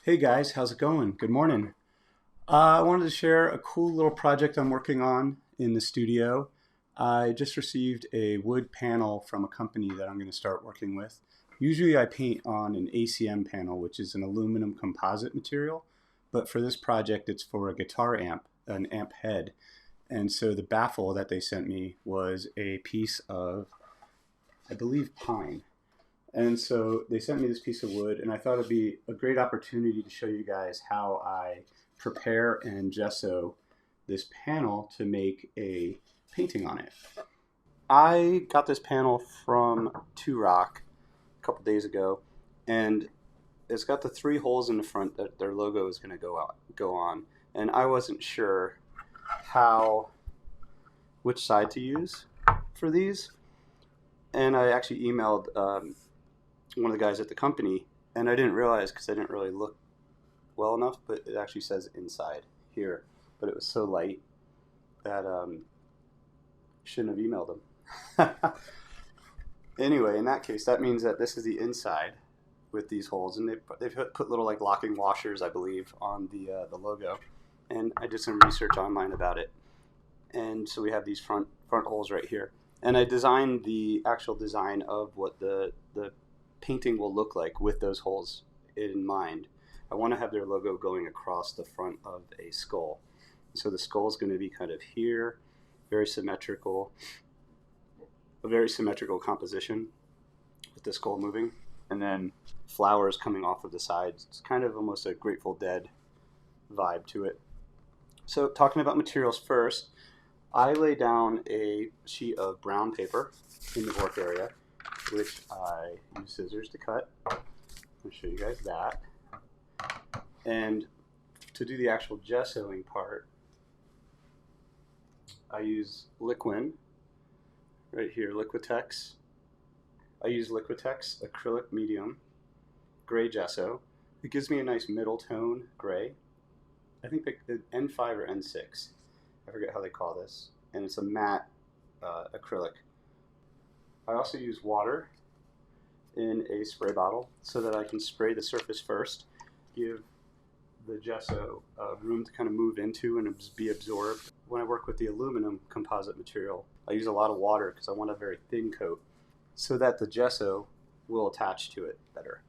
Hey guys, how's it going? Good morning. I wanted to share a cool little project I'm working on in the studio. I just received a wood panel from a company that I'm going to start working with. Usually I paint on an ACM panel, which is an aluminum composite material, but for this project it's for a guitar amp, an amp head. And so the baffle that they sent me was a piece of, I believe, pine. And so they sent me this piece of wood, and I thought it'd be a great opportunity to show you guys how I prepare and gesso this panel to make a painting on it. I got this panel from Two Rock a couple days ago, and it's got the three holes in the front that their logo is going to go on. And I wasn't sure how which side to use for these, and I actually emailed one of the guys at the company, and I didn't realize because I didn't really look well enough, but it actually says inside here. But it was so light that shouldn't have emailed them. Anyway, in that case, that means that this is the inside with these holes, and they've put little like locking washers, I believe, on the logo. And I did some research online about it, and so we have these front holes right here. And I designed the actual design of what the painting will look like with those holes in mind. I want to have their logo going across the front of a skull. So the skull is going to be kind of here, very symmetrical, a very symmetrical composition with the skull moving, and then flowers coming off of the sides. It's kind of almost a Grateful Dead vibe to it. So talking about materials first, I lay down a sheet of brown paper in the work area, which I use scissors to cut. I'll show you guys that. And to do the actual gessoing part, I use Liquin, right here, Liquitex. I use Liquitex acrylic medium gray gesso. It gives me a nice middle tone gray. I think the N5 or N6. I forget how they call this. And it's a matte acrylic. I also use water in a spray bottle so that I can spray the surface first, give the gesso room to kind of move into and be absorbed. When I work with the aluminum composite material, I use a lot of water because I want a very thin coat so that the gesso will attach to it better.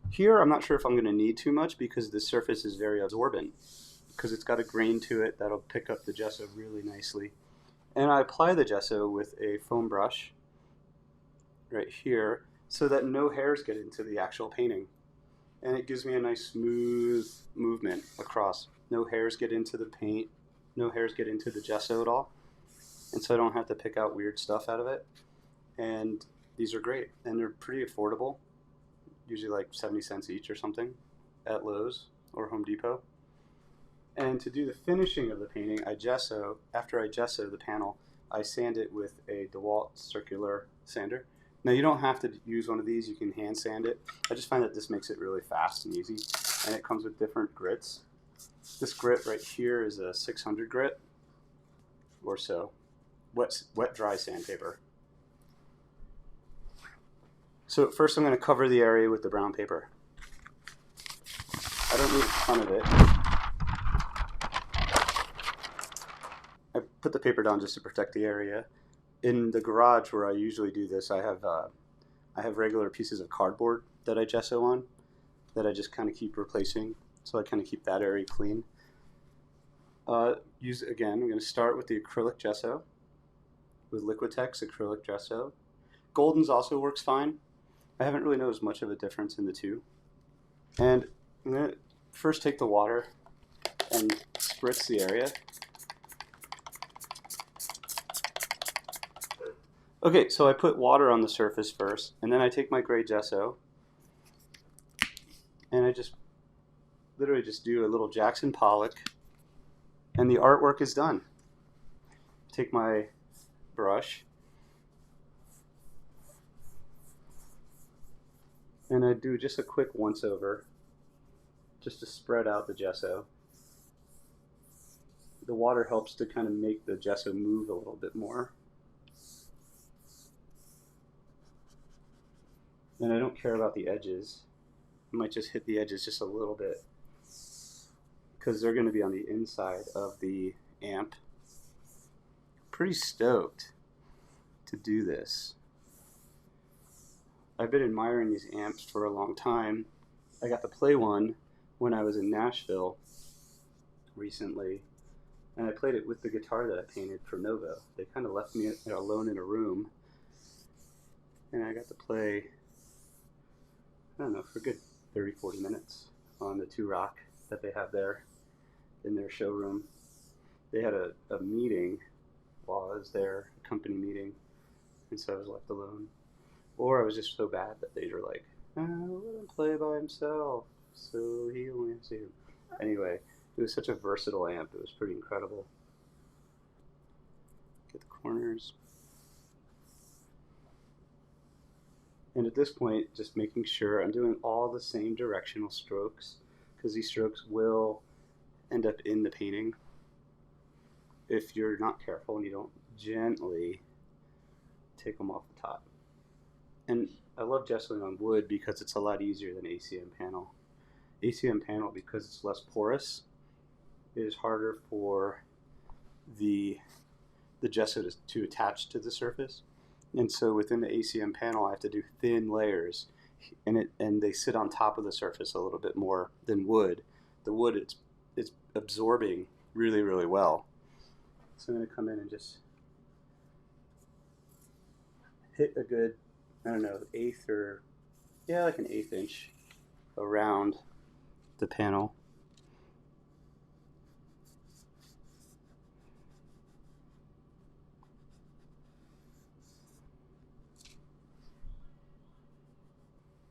Here, I'm not sure if I'm going to need too much because the surface is very absorbent because it's got a grain to it that'll pick up the gesso really nicely. And I apply the gesso with a foam brush right here so that no hairs get into the actual painting. And it gives me a nice smooth movement across. No hairs get into the paint, no hairs get into the gesso at all. And so I don't have to pick out weird stuff out of it. And these are great, and they're pretty affordable, usually like 70 cents each or something at Lowe's or Home Depot. And to do the finishing of the painting, after I gesso the panel, I sand it with a DeWalt circular sander. Now you don't have to use one of these, you can hand sand it. I just find that this makes it really fast and easy, and it comes with different grits. This grit right here is a 600 grit or so, wet dry sandpaper. So first I'm going to cover the area with the brown paper. I don't need a ton of it. I put the paper down just to protect the area. In the garage where I usually do this, I have regular pieces of cardboard that I gesso on that I just kind of keep replacing, so I kind of keep that area clean. I'm going to start with the acrylic gesso, with Liquitex acrylic gesso. Golden's also works fine. I haven't really noticed much of a difference in the two. And I'm going to first take the water and spritz the area. Okay, so I put water on the surface first, and then I take my gray gesso, and I just literally just do a little Jackson Pollock, and the artwork is done. Take my brush, and I do just a quick once over, just to spread out the gesso. The water helps to kind of make the gesso move a little bit more. And I don't care about the edges. I might just hit the edges just a little bit because they're going to be on the inside of the amp. Pretty stoked to do this. I've been admiring these amps for a long time. I got to play one when I was in Nashville recently, and I played it with the guitar that I painted for Novo. They kind of left me alone in a room, and I got to play, I don't know, for a good 30-40 minutes on the 2-rock that they have there in their showroom. They had a meeting while I was there, a company meeting, and so I was left alone. Or I was just so bad that they were like, let him play by himself, so he only has to. Anyway, it was such a versatile amp, it was pretty incredible. Get the corners. And at this point, just making sure I'm doing all the same directional strokes, because these strokes will end up in the painting if you're not careful and you don't gently take them off the top. And I love gessoing on wood because it's a lot easier than ACM panel. ACM panel, because it's less porous, it is harder for the gesso to attach to the surface. And so within the ACM panel, I have to do thin layers, and they sit on top of the surface a little bit more than wood. The wood, it's absorbing really, really well. So I'm going to come in and just hit a good, I don't know, eighth or, yeah, like an 1/8 inch around the panel.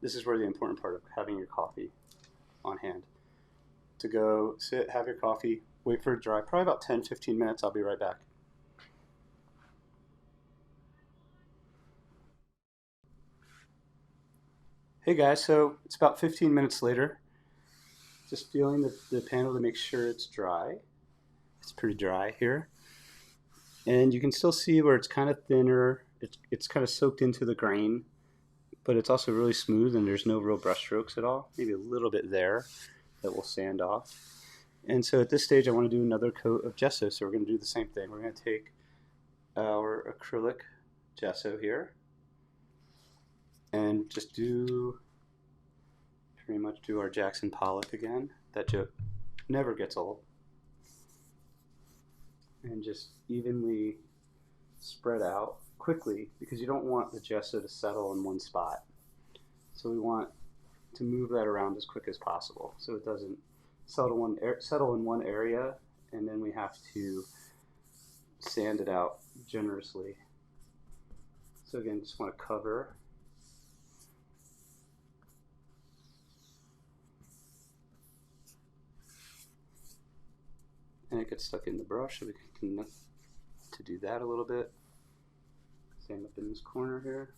This is where the important part of having your coffee on hand. To go sit, have your coffee, wait for it to dry, probably about 10-15 minutes. I'll be right back. Hey guys, so it's about 15 minutes later. Just feeling the panel to make sure it's dry. It's pretty dry here. And you can still see where it's kind of thinner. It's kind of soaked into the grain, but it's also really smooth and there's no real brush strokes at all. Maybe a little bit there that will sand off. And so at this stage I want to do another coat of gesso, so we're going to do the same thing. We're going to take our acrylic gesso here and just pretty much do our Jackson Pollock again. That joke never gets old. And just evenly spread out quickly, because you don't want the gesso to settle in one spot. So we want to move that around as quick as possible so it doesn't settle in one area, and then we have to sand it out generously. So again, just want to cover. And it gets stuck in the brush, so we can to do that a little bit. Sand up in this corner here.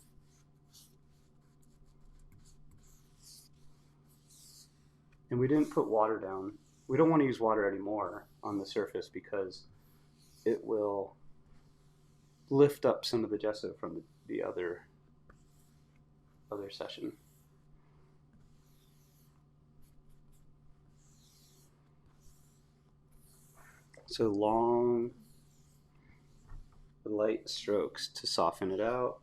And we didn't put water down. We don't want to use water anymore on the surface because it will lift up some of the gesso from the other session. So long, light strokes to soften it out.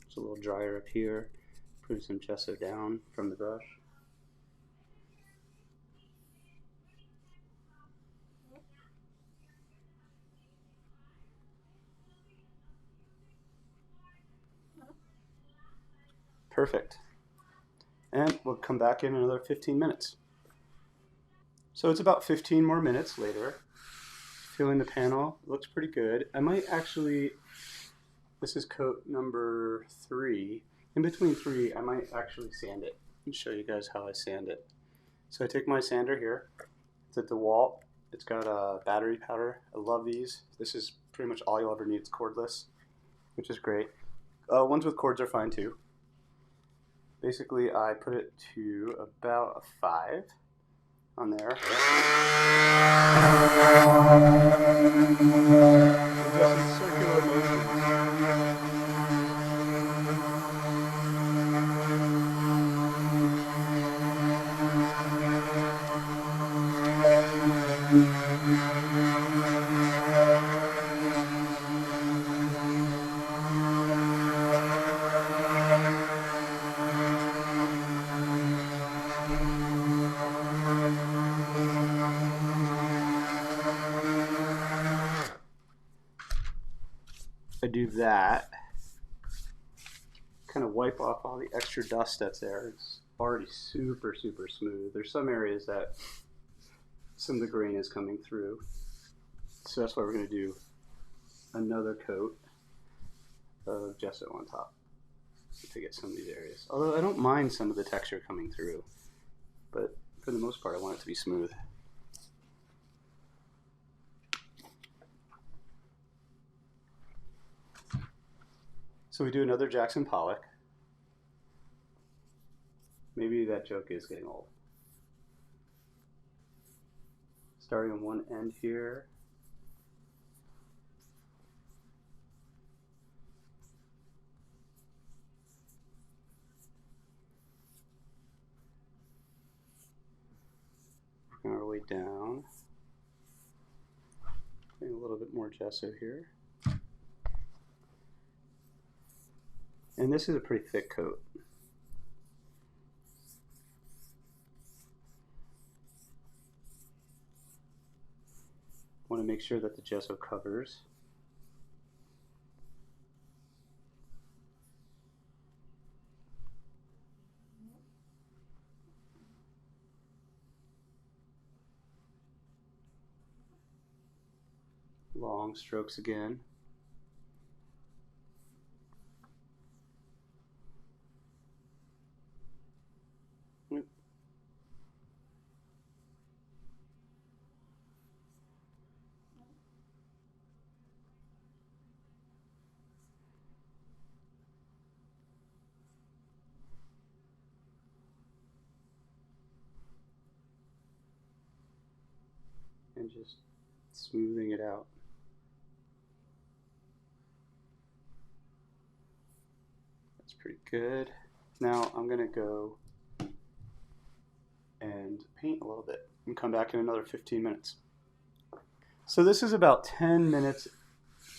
It's a little drier up here. Put some gesso down from the brush. Perfect. And we'll come back in another 15 minutes. So it's about 15 more minutes later. Feeling the panel, looks pretty good. I might actually, this is coat number 3. In between 3, I might actually sand it and show you guys how I sand it. So I take my sander here. It's a DeWalt. It's got a battery powder. I love these. This is pretty much all you'll ever need. It's cordless, which is great. Ones with cords are fine too. Basically, I put it to about a 5 on there. Just circular motions. that, kind of wipe off all the extra dust that's there. It's already super, super smooth. There's some areas that some of the grain is coming through. So that's why we're going to do another coat of gesso on top to get some of these areas. Although I don't mind some of the texture coming through, but for the most part I want it to be smooth. So we do another Jackson Pollock. Maybe that joke is getting old. Starting on one end here. Working our way down. Putting a little bit more gesso here. And this is a pretty thick coat. Want to make sure that the gesso covers. Long strokes again. And just smoothing it out. That's pretty good. Now I'm going to go and paint a little bit and come back in another 15 minutes. So this is about 10 minutes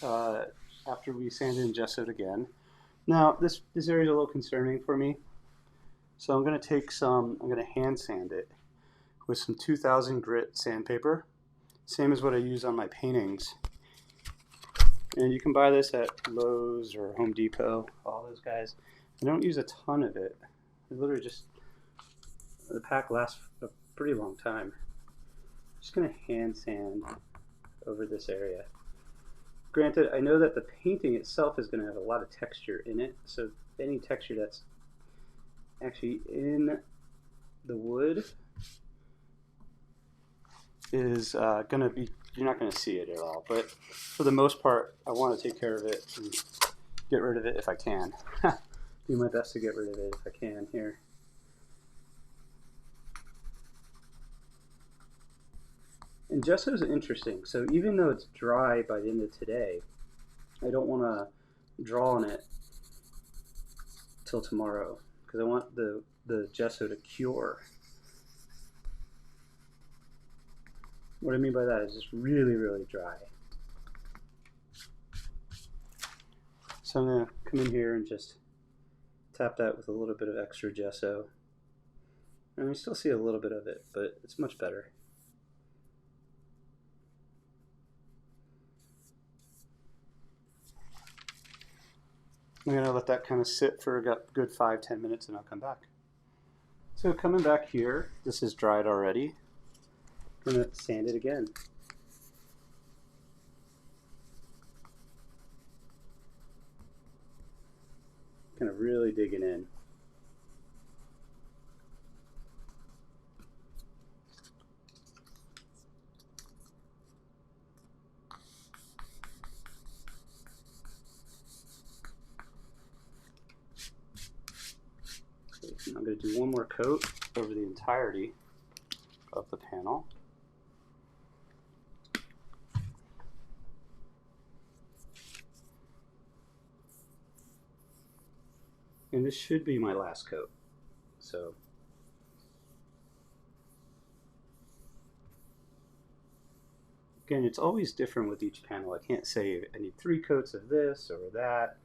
after we sanded and gessoed again. Now this area is a little concerning for me. So I'm going to take some, I'm going to hand sand it with some 2000 grit sandpaper. Same as what I use on my paintings. And you can buy this at Lowe's or Home Depot, all those guys. I don't use a ton of it. I literally just, the pack lasts a pretty long time. I'm just going to hand sand over this area. Granted, I know that the painting itself is going to have a lot of texture in it, so any texture that's actually in the wood is going to be, you're not going to see it at all, but for the most part I want to take care of it and get rid of it if I can. Do my best to get rid of it if I can here. And gesso is interesting, so even though it's dry by the end of today, I don't want to draw on it till tomorrow because I want the gesso to cure. What I mean by that is just really, really dry. So I'm going to come in here and just tap that with a little bit of extra gesso. And we still see a little bit of it, but it's much better. I'm going to let that kind of sit for a good 5-10 minutes and I'll come back. So coming back here, this is dried already. I'm going to sand it again. Kind of really digging in. I'm going to do one more coat over the entirety of the panel. And this should be my last coat. So again, it's always different with each panel. I can't say I need 3 coats of this or that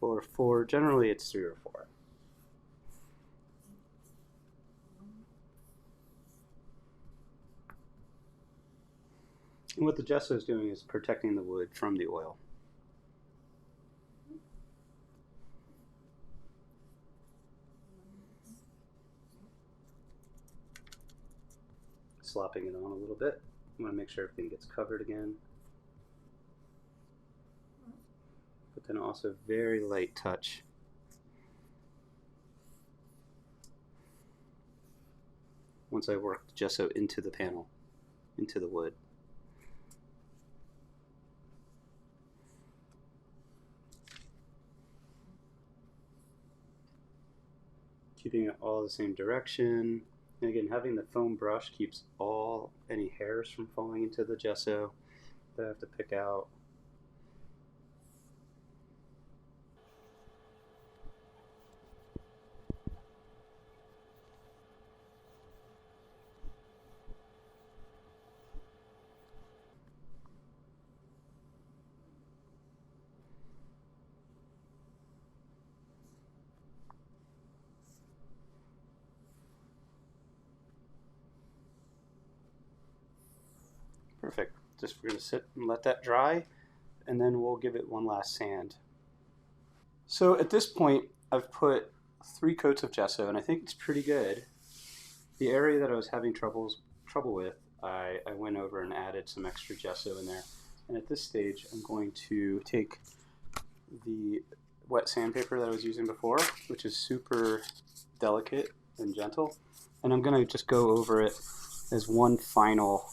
or 4. Generally it's 3 or 4. And what the gesso is doing is protecting the wood from the oil. slopping it on a little bit. I want to make sure everything gets covered again. But then also very light touch. Once I work the gesso into the panel, into the wood. Keeping it all the same direction. And again, having the foam brush keeps any hairs from falling into the gesso that I have to pick out. Perfect. Just we're going to sit and let that dry, and then we'll give it one last sand. So at this point, I've put 3 coats of gesso, and I think it's pretty good. The area that I was having trouble with, I went over and added some extra gesso in there. And at this stage, I'm going to take the wet sandpaper that I was using before, which is super delicate and gentle, and I'm going to just go over it as one final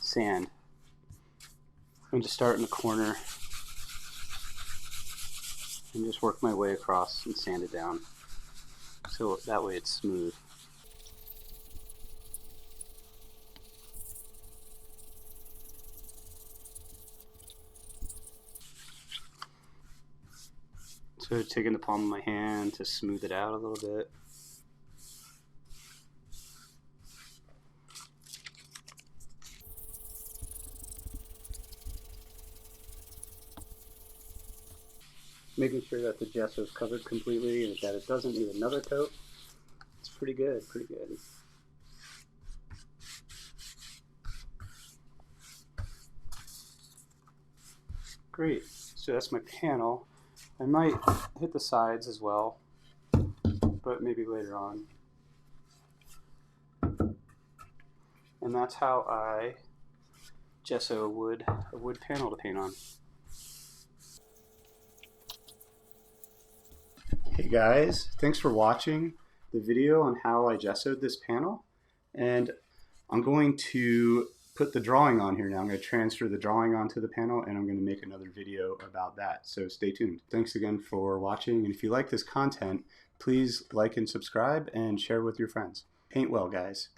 sand. I'm going to start in the corner and just work my way across and sand it down, so that way it's smooth. So taking the palm of my hand to smooth it out a little bit. Making sure that the gesso is covered completely and that it doesn't need another coat. It's pretty good, pretty good. Great, so that's my panel. I might hit the sides as well, but maybe later on. And that's how I gesso a wood panel to paint on. Hey guys, thanks for watching the video on how I gessoed this panel. And I'm going to put the drawing on here now. I'm going to transfer the drawing onto the panel, and I'm going to make another video about that. So stay tuned. Thanks again for watching. And if you like this content, please like and subscribe and share with your friends. Paint well, guys.